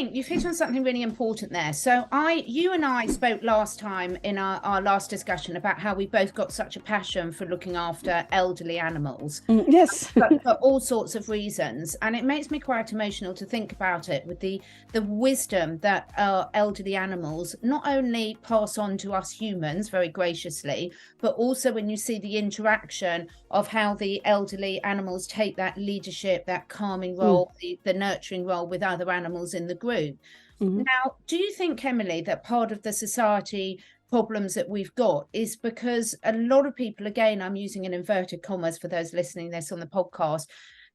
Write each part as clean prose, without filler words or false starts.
think you've hit on something really important there. So you and I spoke last time in our last discussion about how we both got such a passion for looking after elderly animals. Yes. But for all sorts of reasons. And it makes me quite emotional to think about it, with the wisdom that our elderly animals not only pass on to us humans very graciously, but also when you see the interaction of how the elderly animals take that leadership, that calming role, the nurturing role with other animals in the group. Now, do you think, Emelie, that part of the society problems that we've got is because a lot of people, again, I'm using in inverted commas for those listening this on the podcast,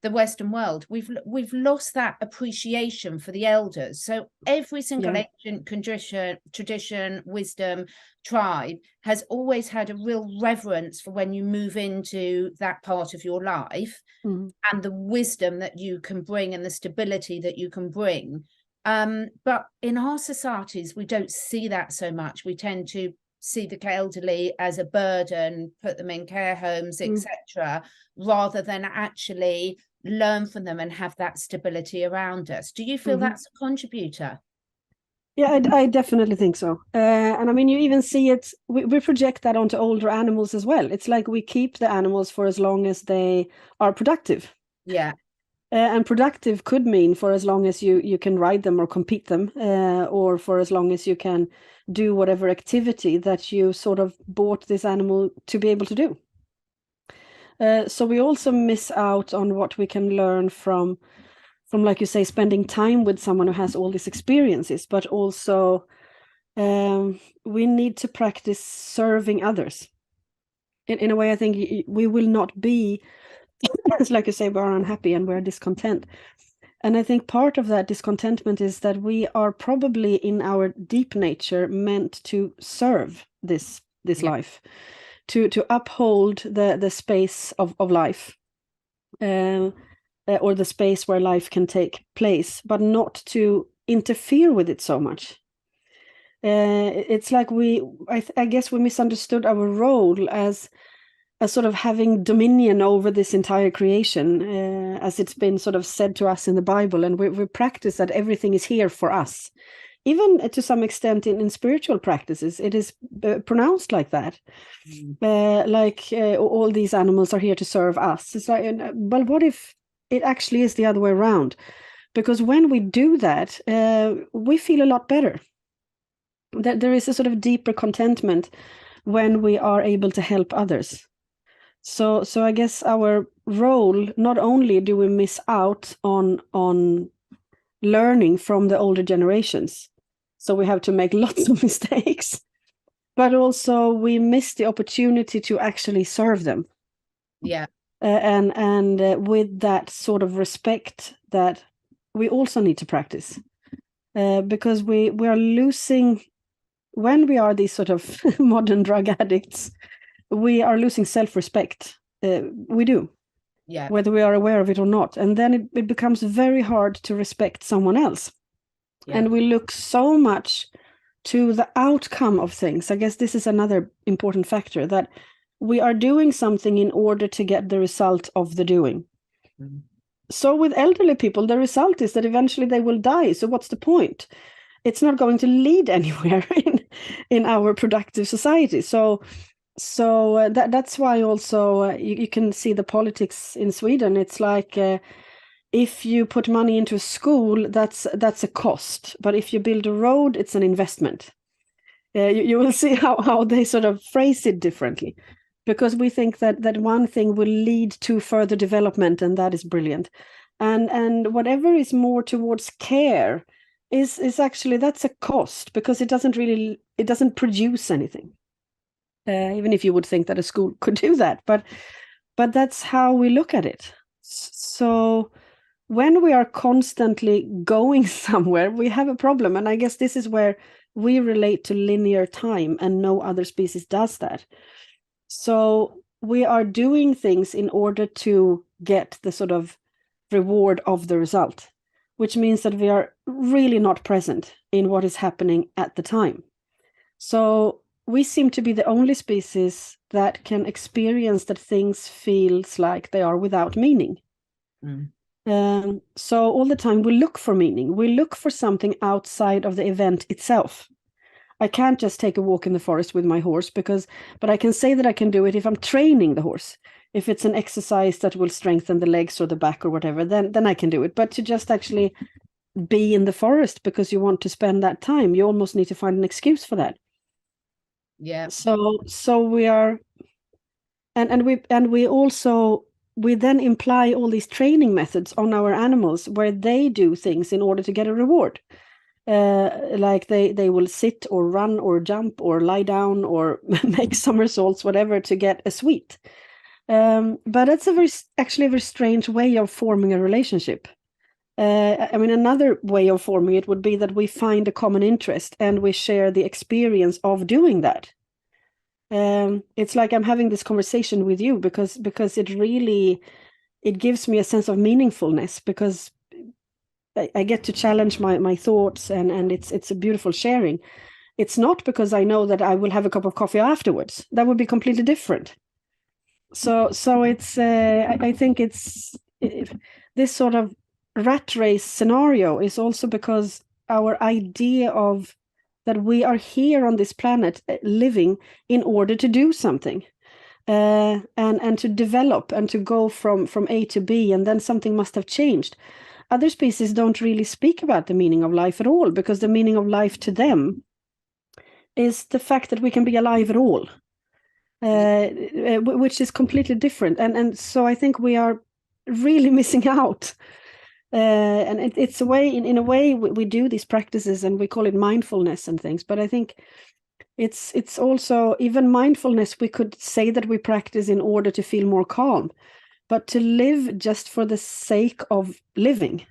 the Western world, we've lost that appreciation for the elders. So every single ancient tradition, wisdom, tribe has always had a real reverence for when you move into that part of your life and the wisdom that you can bring and the stability that you can bring. But in our societies, we don't see that so much. We tend to see the elderly as a burden, put them in care homes, etc., rather than actually learn from them and have that stability around us. Do you feel that's a contributor? Yeah, I definitely think so. And I mean, you even see it, we project that onto older animals as well. It's like we keep the animals for as long as they are productive. Yeah. And productive could mean for as long as you can ride them or compete them, or for as long as you can do whatever activity that you sort of bought this animal to be able to do. So we also miss out on what we can learn from, like you say, spending time with someone who has all these experiences, but also we need to practice serving others. In a way, I think we will not be, it's like you say, we are unhappy and we're discontent. And I think part of that discontentment is that we are probably in our deep nature meant to serve this life, to uphold the space of life, or the space where life can take place, but not to interfere with it so much. It's like I guess we misunderstood our role as sort of having dominion over this entire creation, as it's been sort of said to us in the Bible, and we practice that everything is here for us. Even to some extent in spiritual practices, it is pronounced like that. All these animals are here to serve us. It's like, but what if it actually is the other way around? Because when we do that, we feel a lot better. There is a sort of deeper contentment when we are able to help others. So I guess our role, not only do we miss out on learning from the older generations, so we have to make lots of mistakes, but also we miss the opportunity to actually serve them. Yeah. And with that sort of respect that we also need to practice, because we are losing, when we are these sort of modern drug addicts, we are losing self-respect. We do, whether we are aware of it or not. And then it becomes very hard to respect someone else. And we look so much to the outcome of things. I guess this is another important factor, that we are doing something in order to get the result of the doing. So with elderly people, the result is that eventually they will die. So what's the point? It's not going to lead anywhere in our productive society. So that's why also you can see the politics in Sweden. It's like, if you put money into a school, that's a cost. But if you build a road, it's an investment. You will see how they sort of phrase it differently, because we think that one thing will lead to further development, and that is brilliant. And whatever is more towards care is actually, that's a cost, because it doesn't produce anything. Even if you would think that a school could do that, but that's how we look at it. So when we are constantly going somewhere, we have a problem. And I guess this is where we relate to linear time, and no other species does that. So we are doing things in order to get the sort of reward of the result, which means that we are really not present in what is happening at the time. So we seem to be the only species that can experience that things feels like they are without meaning. So all the time we look for meaning. We look for something outside of the event itself. I can't just take a walk in the forest with my horse but I can say that I can do it if I'm training the horse. If it's an exercise that will strengthen the legs or the back or whatever, then I can do it. But to just actually be in the forest because you want to spend that time, you almost need to find an excuse for that. Yeah. So we are, and we then imply all these training methods on our animals where they do things in order to get a reward. Like they will sit or run or jump or lie down or make somersaults, whatever, to get a sweet. But it's actually a very strange way of forming a relationship. I mean, another way of forming it would be that we find a common interest and we share the experience of doing that. It's like I'm having this conversation with you because it gives me a sense of meaningfulness, because I get to challenge my thoughts, and it's a beautiful sharing. It's not because I know that I will have a cup of coffee afterwards. That would be completely different. So it's I think this sort of rat race scenario is also because our idea of that we are here on this planet living in order to do something, and to develop and to go from A to B, and then something must have changed. Other species don't really speak about the meaning of life at all, because the meaning of life to them is the fact that we can be alive at all, which is completely different. And so I think we are really missing out. And it's a way, in a way, we do these practices and we call it mindfulness and things. But I think it's also, even mindfulness, we could say that we practice in order to feel more calm. But to live just for the sake of living,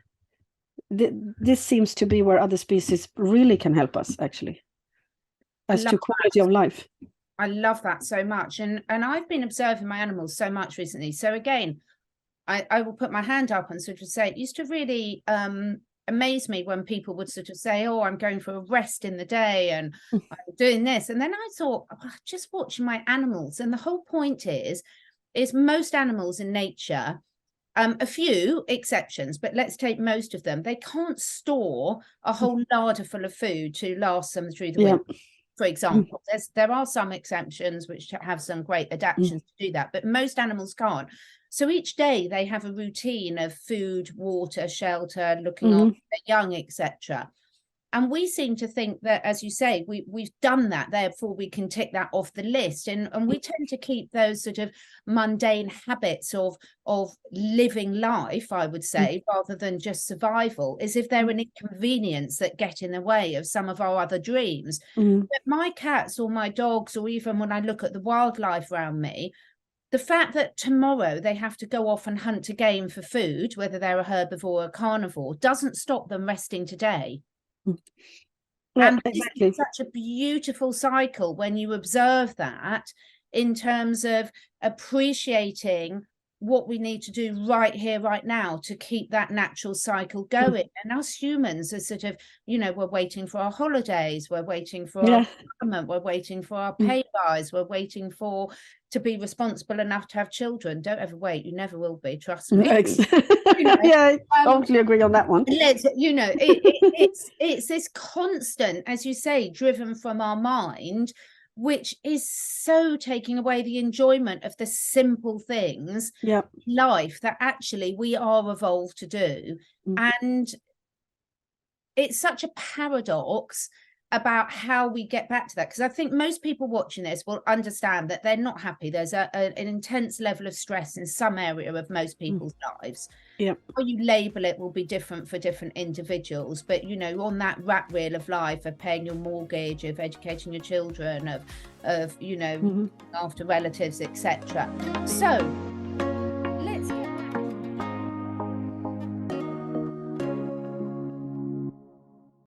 this seems to be where other species really can help us, actually, as to quality of life. I love that so much. And I've been observing my animals so much recently. So again, I will put my hand up and sort of say, it used to really amaze me when people would sort of say, oh, I'm going for a rest in the day and I'm doing this. And then I thought, oh, just watching my animals. And the whole point is most animals in nature, a few exceptions, but let's take most of them, they can't store a whole larder full of food to last them through the winter. For example, there are some exceptions which have some great adaptations to do that, but most animals can't. So each day they have a routine of food, water, shelter, looking after their young, etc. And we seem to think that, as you say, we've done that, therefore we can tick that off the list. And we tend to keep those sort of mundane habits of living life, I would say, rather than just survival, as if they're an inconvenience that get in the way of some of our other dreams. But my cats or my dogs, or even when I look at the wildlife around me, the fact that tomorrow they have to go off and hunt again for food, whether they're a herbivore or a carnivore, doesn't stop them resting today. And exactly. It's such a beautiful cycle when you observe that, in terms of appreciating what we need to do right here, right now, to keep that natural cycle going. And us humans are sort of, we're waiting for our holidays, we're waiting for our retirement, we're waiting for our pay rise, we're waiting to be responsible enough to have children. Don't ever wait, you never will be, trust me. Yeah, I totally agree on that one. It's this constant, as you say, driven from our mind, which is so taking away the enjoyment of the simple things, life, that actually we are evolved to do. And it's such a paradox about how we get back to that, because I think most people watching this will understand that they're not happy. There's an intense level of stress in some area of most people's lives. How you label it will be different for different individuals, but on that rat wheel of life, of paying your mortgage, of educating your children, of after relatives, etc. So